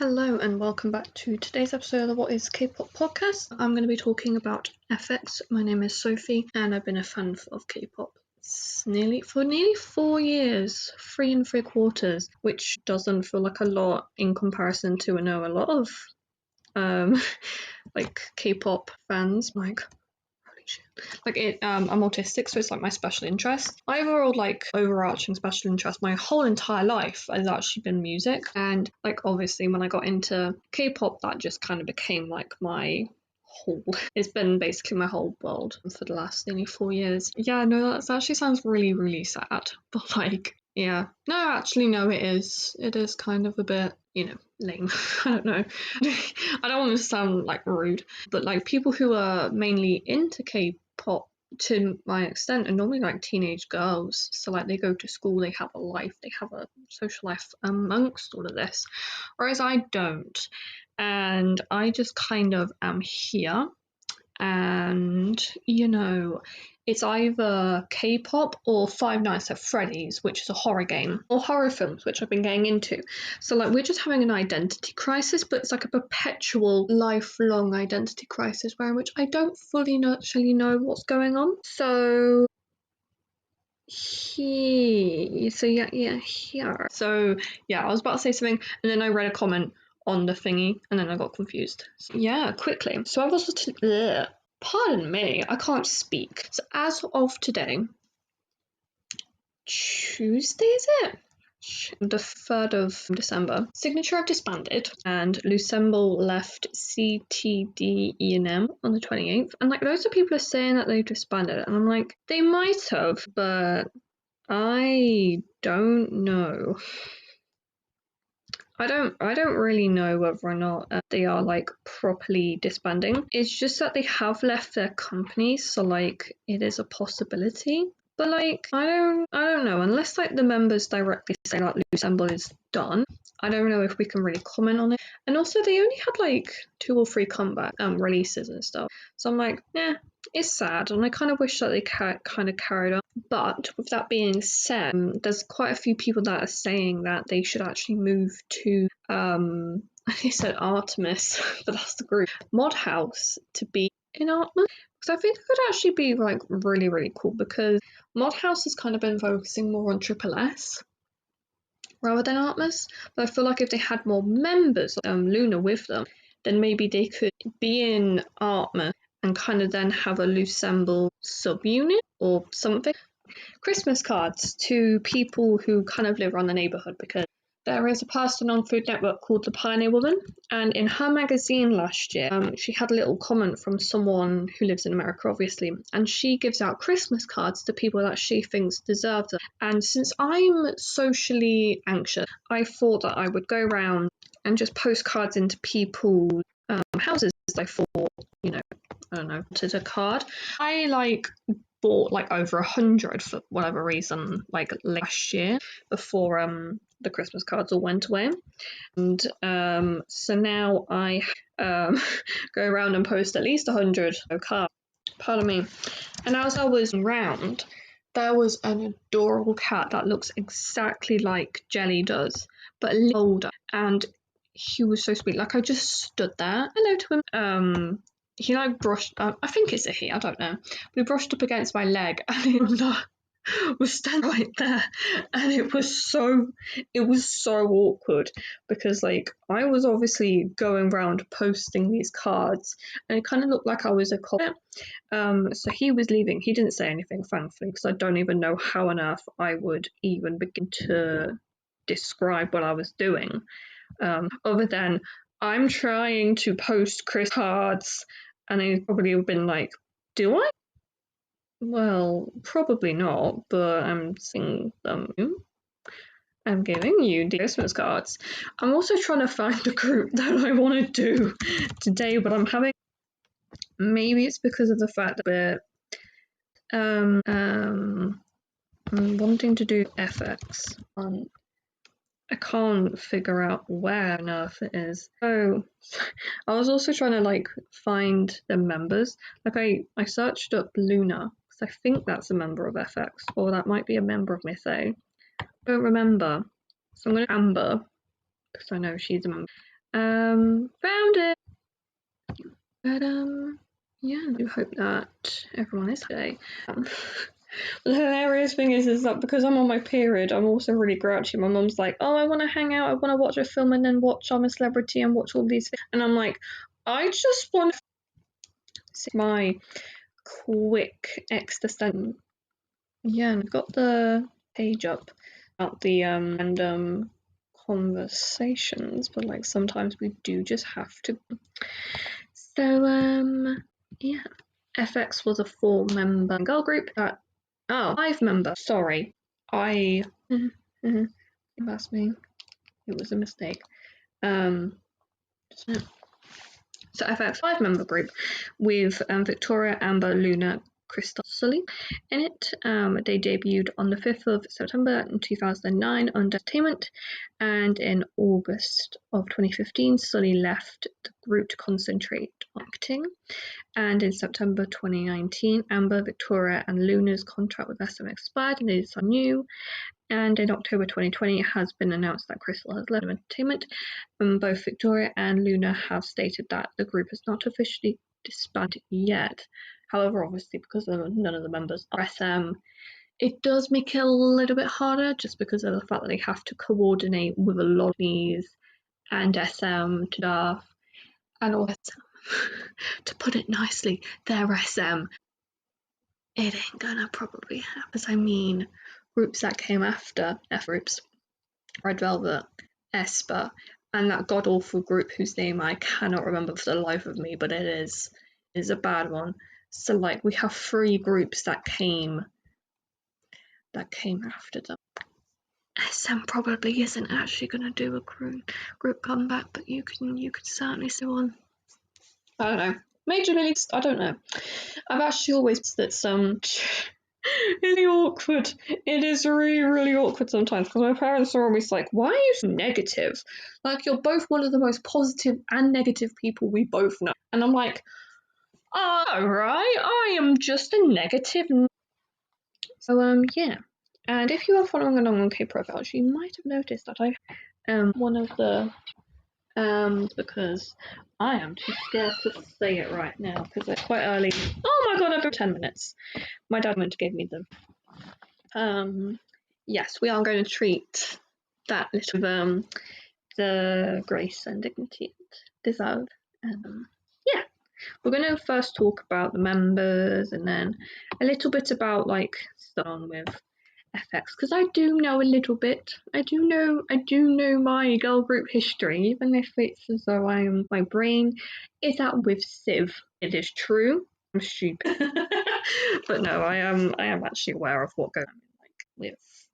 Hello and welcome back to today's episode of the What is K-pop podcast. I'm going to be talking about FX. My name is Sophie and I've been a fan of K-pop nearly 4 years, 3 3/4, which doesn't feel like a lot in comparison to a lot of like K-pop fans. I'm autistic, so it's like my special interest. My overarching special interest my whole entire life has actually been music, and like obviously when I got into K-pop, that just kind of became like my whole it's been basically my whole world for the last nearly 4 years. Yeah, no, that actually sounds really sad, but no, it is kind of a bit lame. I don't know. I don't want to sound like rude, but like people who are mainly into K-pop to my extent are normally like teenage girls, so like they go to school, they have a life, they have a social life amongst all of this, whereas I don't, and I just kind of am here, and it's either K-pop or Five Nights at Freddy's, which is a horror game, or horror films, which I've been getting into. So like we're just having an identity crisis, but it's like a perpetual, lifelong identity crisis, where in which I don't fully actually know what's going on. So here. So I was about to say something, and then I read a comment on the thingy, and then I got confused. So, quickly. So I was pardon me, I can't speak. So as of today, Tuesday is it? The 3rd of December, Signature have disbanded, and Lucemble left CTD-E&M on the 28th. And like loads of people are saying that they've disbanded, and I'm like, they might have, but I don't know. I don't really know whether or not they are like properly disbanding. It's just that they have left their company, so like it is a possibility. But like I don't know, unless like the members directly say like Lucemble is done. I don't know if we can really comment on it. And also they only had like 2 or 3 comeback releases and stuff. So I'm like, it's sad, and I kind of wish that they kind of carried on. But with that being said, there's quite a few people that are saying that they should actually move to I said Artemis, but that's the group, Mod House, to be in Artemis. Because I think it could actually be like really cool, because Mod House has kind of been focusing more on Triple S rather than Artemis. But I feel like if they had more members, Luna with them, then maybe they could be in Artemis and kind of then have a Lucemble subunit or something. Christmas cards to people who kind of live around the neighbourhood, because there is a person on Food Network called the Pioneer Woman, and in her magazine last year, she had a little comment from someone who lives in America, obviously, and she gives out Christmas cards to people that she thinks deserve them. And since I'm socially anxious, I thought that I would go around and just post cards into people's houses. I thought, I don't know, to the card. I bought like over 100 for whatever reason, like last year before the Christmas cards all went away, and so now I go around and post at least 100 cards. Pardon me. And as I was around, there was an adorable cat that looks exactly like Jelly does, but a little older, and he was so sweet. Like I just stood there, hello to him. He like brushed, I think it's a he, I don't know, but he brushed up against my leg, and he was standing right there, and it was so awkward, because like I was obviously going around posting these cards, and it kind of looked like I was a cop. So he was leaving. He didn't say anything, thankfully, because I don't even know how on earth I would even begin to describe what I was doing, other than I'm trying to post Chris cards, and he probably have been like, do I? Well, probably not, but I'm seeing them. I'm giving you the Christmas cards. I'm also trying to find a group that I want to do today, but I'm having, maybe it's because of the fact that I'm wanting to do FX on, I can't figure out where on earth it is. So I was also trying to like find the members. Like I searched up Luna, because I think that's a member of FX, or that might be a member of Myth A. I don't remember. So I'm going to Amber, because I know she's a member. Found it. But yeah, I do hope that everyone is today. The hilarious thing is that because I'm on my period, I'm also really grouchy. My mum's like, "Oh, I want to hang out. I want to watch a film and then watch I'm a Celebrity and watch all these things." And I'm like, I just want to see my quick existential. Yeah, and I've got the page up about the random conversations, but like sometimes we do just have to. So yeah, FX was a 4-member girl group that 5-member. Sorry, that's me. It was a mistake. So FX 5-member group with Victoria, Amber, Luna, Crystal, Sully in it. They debuted on the 5th of September in 2009 on Entertainment, and in August of 2015, Sully left the group to concentrate on acting. And in September 2019, Amber, Victoria, and Luna's contract with SM expired and they decided new. And in October 2020, it has been announced that Crystal has left Entertainment. Both Victoria and Luna have stated that the group is not officially disbanded yet. However, obviously, because none of the members are SM, it does make it a little bit harder just because of the fact that they have to coordinate with a lot of these and SM staff and all SM. To put it nicely, they're SM. It ain't gonna probably happen. I mean, groups that came after F groups, Red Velvet, Esper, and that god awful group whose name I cannot remember for the life of me, but it is a bad one. So like we have 3 groups that came after them. SM probably isn't actually gonna do a group comeback, but you could certainly see one. I don't know. Major Leagues, I don't know. I've actually always that some really awkward. It is really, really awkward sometimes because my parents are always like, "Why are you so negative? Like you're both one of the most positive and negative people we both know." And I'm like, "Oh, right, I am just a negative." So yeah. And if you are following along on K-Profiles, you might have noticed that I one of the because I am too scared to say it right now because it's quite early. Oh my god, I've been 10 minutes. My dad went to give me them. Yes, we are going to treat that little the grace and dignity it deserve. Yeah, we're going to first talk about the members and then a little bit about like starting with FX because I do know a little bit. I do know my girl group history, even if it's as though my brain is at with Civ. It is true. I'm stupid, but no, I am actually aware of what goes on like with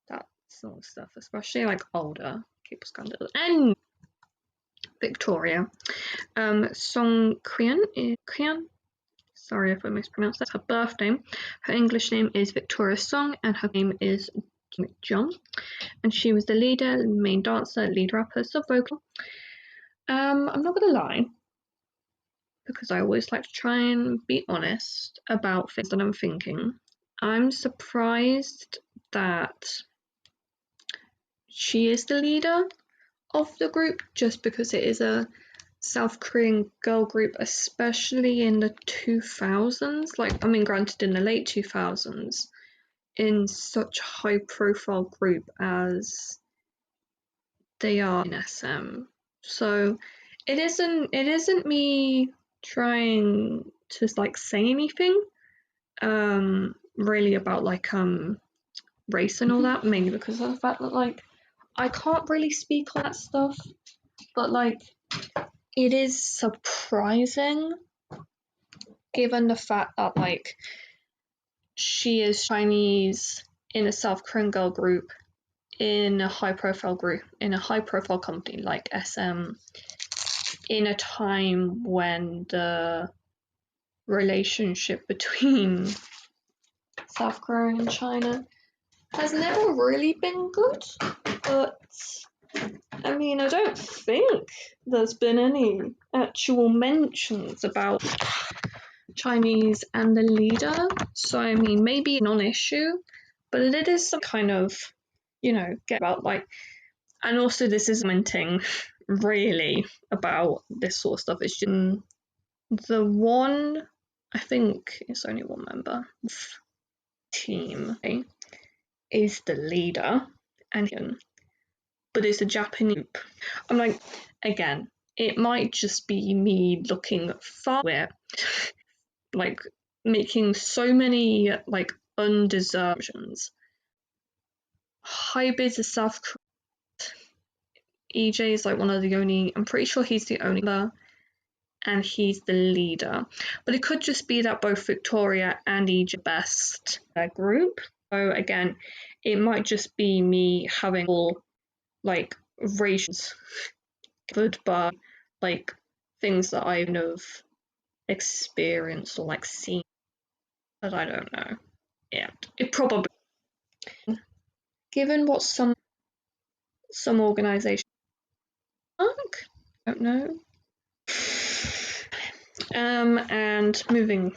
that sort of stuff, especially like older people scandals and Victoria. Song Krian. Sorry if I mispronounced that. Her birth name. Her English name is Victoria Song, and her name is John. And she was the leader, main dancer, lead rapper, sub vocal. I'm not gonna lie, because I always like to try and be honest about things that I'm thinking. I'm surprised that she is the leader of the group, just because it is a South Korean girl group, especially in the 2000s. Like, I mean, granted, in the late 2000s, in such a high-profile group as they are in SM. So it isn't me trying to like say anything really about like race and all that, mainly because of the fact that like I can't really speak on that stuff, but like it is surprising given the fact that like she is Chinese in a South Korean girl group in a high profile company like SM in a time when the relationship between South Korea and China has never really been good. But I mean, I don't think there's been any actual mentions about Chinese and the leader. So I mean, maybe a non-issue, but it is some kind of, get about like, and also this is commenting really about this sort of stuff. It's just the one, I think it's only one member team, okay, is the leader, and but it's a Japanese. I'm like, again, it might just be me looking far where, like, making so many like undeserved. Hybrids is South Korea. EJ is like one of the only. I'm pretty sure he's the only member, and he's the leader. But it could just be that both Victoria and EJ best their group. So again, it might just be me having all like racials covered by like things that I know of experienced or like seen, but I don't know. Yeah, it probably, given what some organisations like, don't know. And moving,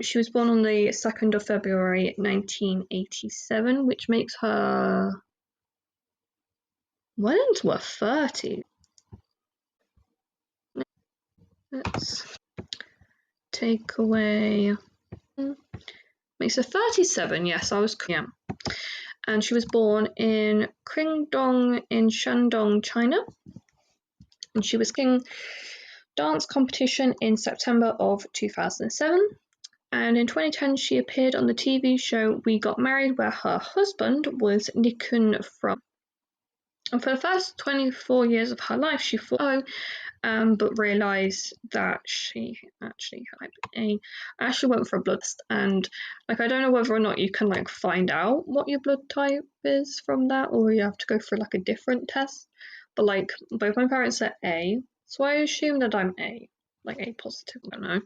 she was born on the 2nd of February 1987, which makes her well into her 30s. Let's take away. Makes her 37, yes, I was, yeah. And she was born in Qingdong in Shandong, China. And she was king dance competition in September of 2007. And in 2010, she appeared on the TV show We Got Married, where her husband was Nikun from. And for the first 24 years of her life, she thought, but realised that she actually had I actually went for a blood test, and like I don't know whether or not you can like find out what your blood type is from that, or you have to go through like a different test. But like both my parents said A, so I assume that I'm A, like A positive. I don't know.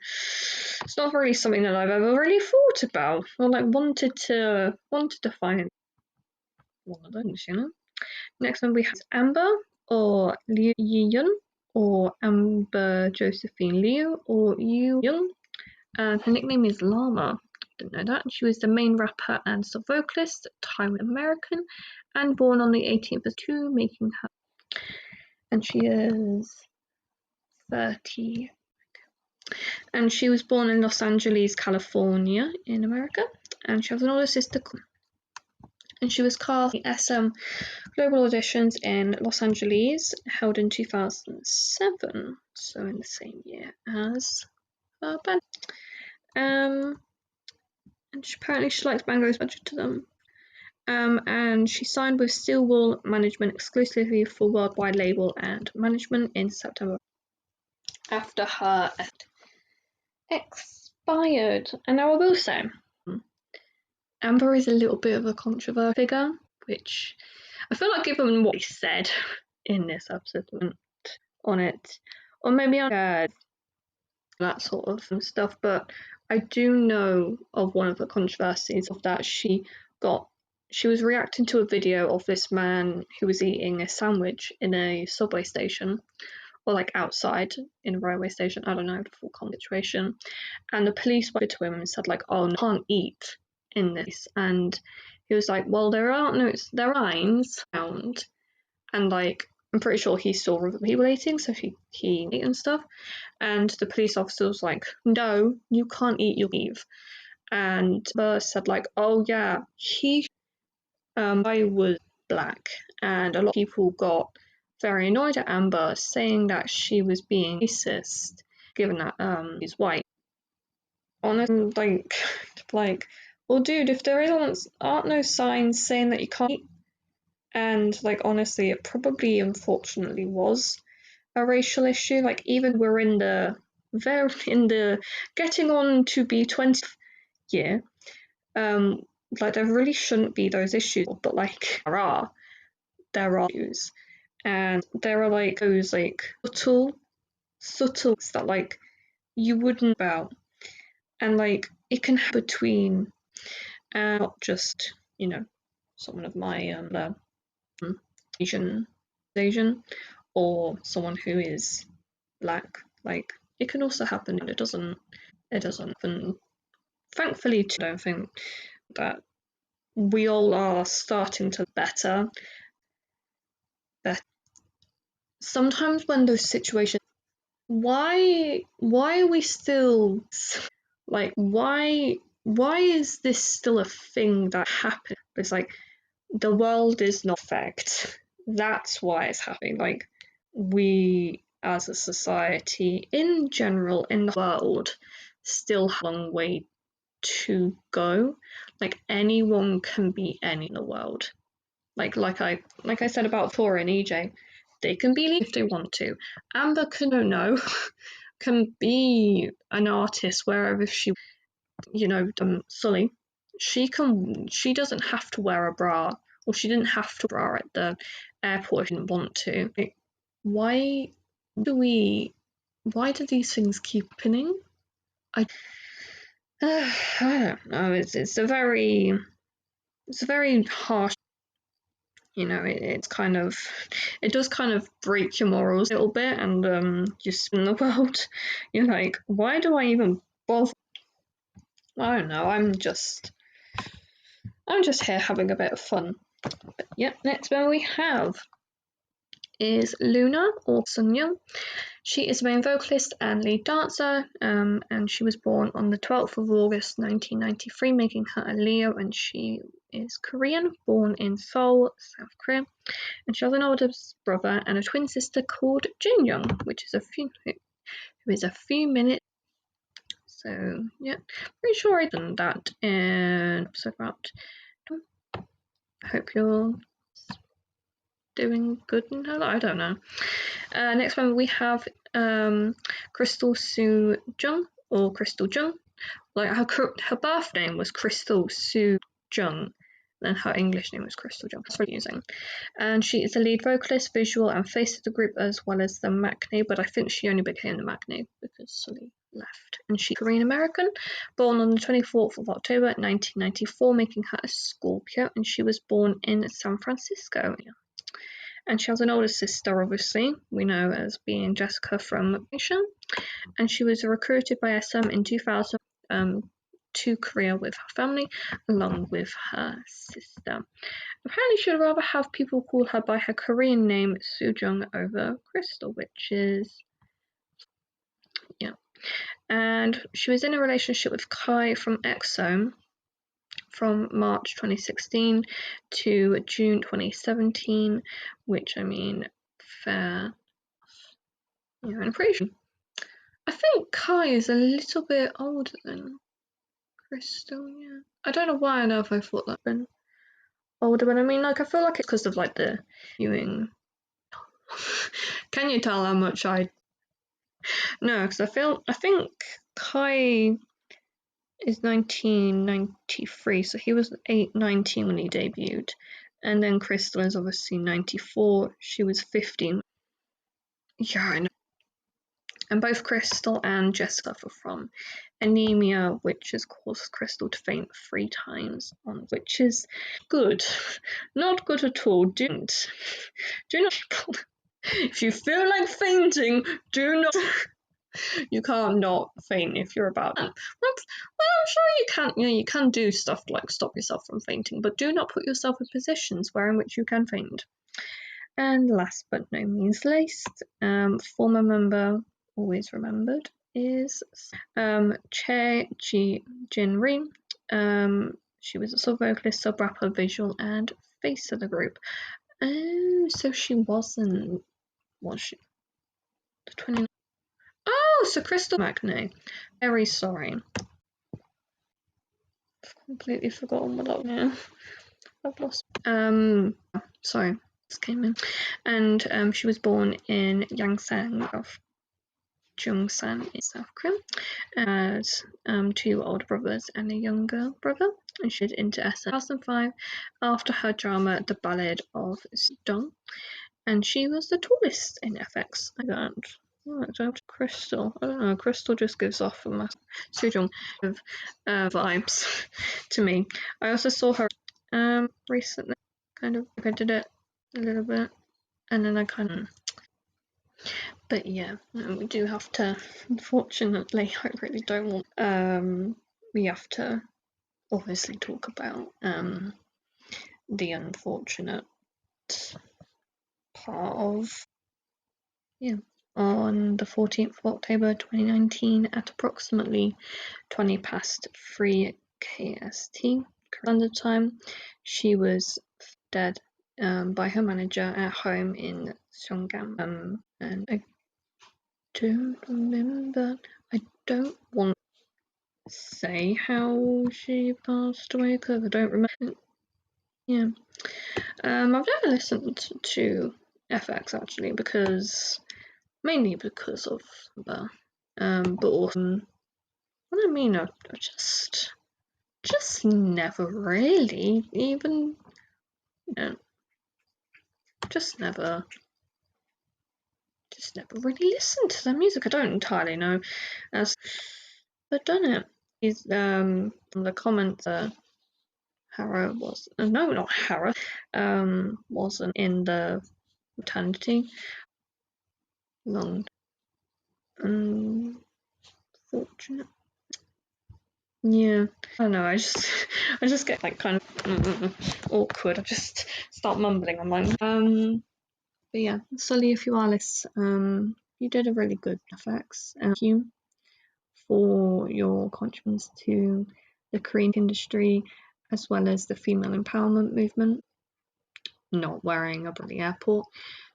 It's not really something that I've ever really thought about or like wanted to find one of those, you know. Next one we have Amber or Liu Yiyun, or Amber Josephine Liu, or Yu Young. Her nickname is Llama. Didn't know that. She was the main rapper and vocalist, Taiwan American, and born on the 18th of 2, making her. And she is 30. And she was born in Los Angeles, California, in America. And she has an older sister. And she was cast in SM Global Auditions in Los Angeles, held in 2007, so in the same year as her band. And apparently she likes Bango's budget to them. And she signed with Stillwell Management exclusively for worldwide label and management in September after her expired. And now I will say, Amber is a little bit of a controversial figure, which I feel like given what he said in this episode on it, or maybe on that sort of stuff, but I do know of one of the controversies of that she was reacting to a video of this man who was eating a sandwich in a subway station, or like outside in a railway station, I don't know the full situation, and the police went to him and said like, oh, no, can't eat in this, and he was like, well, there are signs found, and like I'm pretty sure he's still rehabilitating, so he ate and stuff, and the police officer was like, no, you can't eat, you'll leave. And Burr said like, oh yeah, I was black, and a lot of people got very annoyed at Amber, saying that she was being racist, given that he's white. Honestly, like, well, dude, if there aren't no signs saying that you can't eat, and like honestly, it probably unfortunately was a racial issue. Like even we're in the getting on to be 20th year, like there really shouldn't be those issues, but like there are issues, and there are like those like subtle that like you wouldn't about, and like it can happen between not just someone of my Asian or someone who is black. Like it can also happen, and it doesn't happen. Thankfully, I don't think that we all are starting to better. sometimes when those situations, why are we still like, why is this still a thing that happens? It's like the world is not perfect. That's why it's happening. Like, we as a society in general in the world still have a long way to go. Like, anyone can be any in the world. Like I said about Tora and EJ, they can be if they want to. Amber can no can be an artist wherever she, Sully. She doesn't have to wear a bra, or she didn't have to bra at the airport if she didn't want to. Like, why do we? Why do these things keep happening? I, I don't know. It's a very harsh. It's kind of, it does kind of break your morals a little bit, and just in the world, you're like, why do I even bother? I don't know. I'm just here having a bit of fun. But yeah, next one we have is Luna, or Sun Young. She is a main vocalist and lead dancer, and she was born on the 12th of August 1993, making her a Leo, and she is Korean, born in Seoul, South Korea, and she has an older brother and a twin sister called Jin Young, who is a few minutes. So yeah, pretty sure I done that in episode about. I hope you're doing good in her life. I don't know. Next one we have Crystal Soo Jung, or Crystal Jung. Like, her birth name was Crystal Soo Jung, then her English name was Crystal Jung. That's really using. And she is the lead vocalist, visual, and face of the group, as well as the maknae, but I think she only became the maknae because Sully left. And she's Korean American, born on the 24th of October 1994, making her a Scorpio, and she was born in San Francisco. And she has an older sister, obviously, we know as being Jessica from Mission, and she was recruited by SM in 2000 to Korea with her family, along with her sister. Apparently, she'd rather have people call her by her Korean name, Soojung, over Crystal, which is, yeah. And she was in a relationship with Kai from EXO from March 2016 to June 2017, which, I mean, fair. Yeah, I'm pretty sure. I think Kai is a little bit older than Crystal, yeah. I don't know why on earth I thought that been older, but I mean, like, I feel like it's because of, like, the viewing. Can you tell how much I... No, because I think Kai is 1993, so he was 19 when he debuted. And then Crystal is obviously 94, she was 15. Yeah, I know. And both Crystal and Jessica suffer from anemia, which has caused Crystal to faint 3 times, which is good. Not good at all. Do not. If you feel like fainting, do not. You can't not faint if you're about to. Well, I'm sure you can. You can do stuff like stop yourself from fainting, but do not put yourself in positions in which you can faint. And last but no means least, former member, always remembered, is Che Ji Jin Ri. She was a sub-vocalist, sub-rapper, visual, and face of the group. Oh, so she wasn't, was she? The 29. Oh, so Crystal maknae. Very sorry. I've completely forgotten what that was. I've lost. Sorry, this came in. And she was born in Yangsang of Jungsan in South Korea. Has 2 older brothers and a younger brother. And she into SM 2005 after her drama The Ballad of Dong. And she was the tallest in FX. I don't. Crystal. I don't know. Crystal just gives off a massive Sujong of vibes to me. I also saw her recently. Kind of, I did it a little bit, and then I kind of. But yeah, we do have to. Unfortunately, I really don't want. We have to obviously talk about the unfortunate part of yeah, on the 14th of October 2019 at approximately 20 past 3 KST Standard Time, she was dead by her manager at home in Songam. And I don't remember. I don't want to say how she passed away because I don't remember. Yeah. I've never listened to FX actually mainly because of the but also what I mean I just never really even just never really listened to their music. I don't entirely know as I've done it. He's the comment that Harrow was no not Harrow wasn't in the maternity long unfortunate. Yeah, I don't know. I just get like kind of awkward. I just start mumbling. I'm like, but yeah, Sully, if you are listening, you did a really good FX. Thank you for your contributions to the Korean industry as well as the female empowerment movement. Not wearing a bloody airport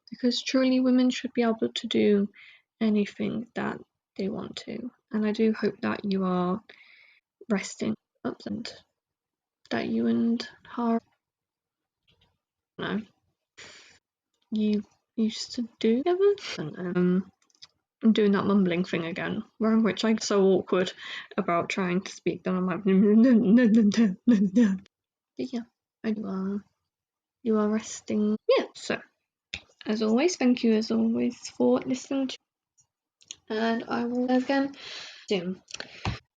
because truly women should be able to do anything that they want to, and I do hope that you are resting up and that you and Har no you used to do together. And I'm doing that mumbling thing again, where which I get so awkward about trying to speak that I'm like but yeah, you are resting. Yeah, so as always, thank you as always for listening to, and I will again soon.